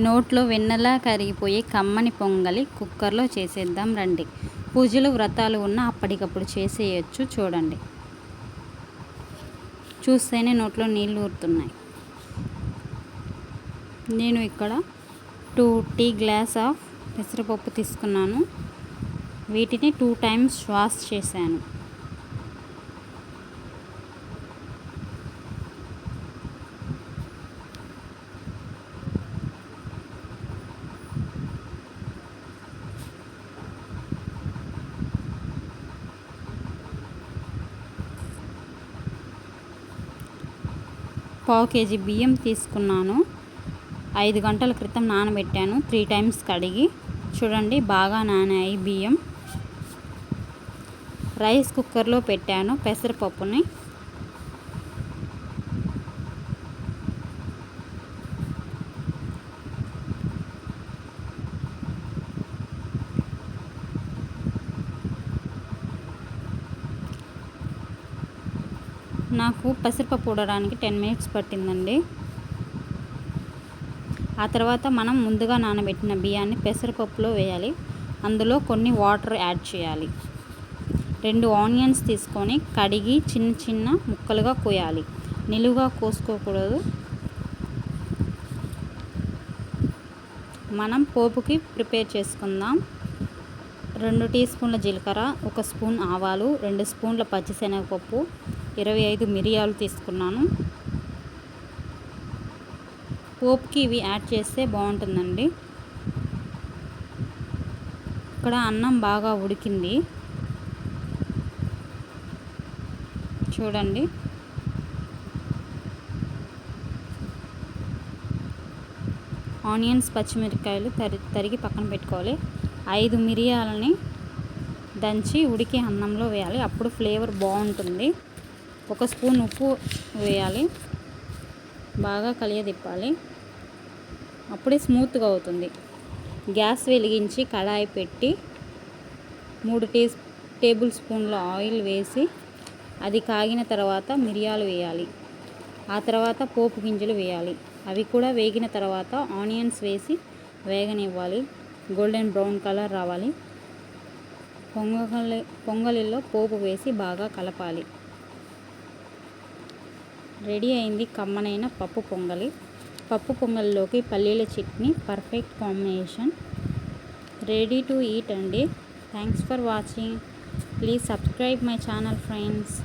నోట్లో వెన్నలా కరిగిపోయే కమ్మని పొంగలి కుక్కర్లో చేసేద్దాం రండి. పూజలు వ్రతాలు ఉన్నా అప్పటికప్పుడు చేసేయచ్చు. చూడండి, చూస్తేనే నోట్లో నీళ్ళు ఊరుతున్నాయి. నేను ఇక్కడ 2 టీ గ్లాస్ ఆఫ్ పెసరపప్పు తీసుకున్నాను. వీటిని 2 టైమ్స్ వాష్ చేశాను. పావు కేజీ బియ్యం తీసుకున్నాను. 5 గంటల క్రితం నానబెట్టాను. 3 టైమ్స్ కడిగి. చూడండి, బాగా నానాయి బియ్యం. రైస్ కుక్కర్లో పెట్టాను పెసరపప్పుని. నాకు పెసరపప్పు ఉడకడానికి 10 మినిట్స్ పట్టిందండి. ఆ తర్వాత మనం ముందుగా నానబెట్టిన బియ్యాన్ని పెసరపప్పులో వేయాలి. అందులో కొన్ని వాటర్ యాడ్ చేయాలి. 2 ఆనియన్స్ తీసుకొని కడిగి చిన్న చిన్న ముక్కలుగా కోయాలి. నిలువుగా కోసుకోకూడదు. మనం పోపుకి ప్రిపేర్ చేసుకుందాం. 2 టీ స్పూన్ల జీలకర్ర, 1 స్పూన్ ఆవాలు, 2 స్పూన్ల పచ్చిశనగపప్పు, 25 మిరియాలు తీసుకున్నాను. పోపుకి ఇవి యాడ్ చేస్తే బాగుంటుందండి. ఇక్కడ అన్నం బాగా ఉడికింది. చూడండి, ఆనియన్స్, పచ్చిమిరపకాయలు తరిగి పక్కన పెట్టుకోవాలి. 5 మిరియాలని దంచి ఉడికే అన్నంలో వేయాలి. అప్పుడు ఫ్లేవర్ బాగుంటుంది. 1 స్పూన్ ఉప్పు వేయాలి. బాగా కలియదిప్పాలి. అప్పుడే స్మూత్గా అవుతుంది. గ్యాస్ వెలిగించి కడాయి పెట్టి 3 టేబుల్ స్పూన్ల ఆయిల్ వేసి అది కాగిన తర్వాత మిరియాలు వేయాలి. ఆ తర్వాత పోపు గింజలు వేయాలి. అవి కూడా వేగిన తర్వాత ఆనియన్స్ వేసి వేగనివ్వాలి. గోల్డెన్ బ్రౌన్ కలర్ రావాలి. పొంగలిలో పోపు వేసి బాగా కలపాలి. రెడీ అయింది కమ్మనైన పప్పు పొంగలి. పప్పు పొంగల్లోకి పల్లీల chutney perfect combination. Ready to eat అండి. Thanks for watching. Please subscribe my channel friends.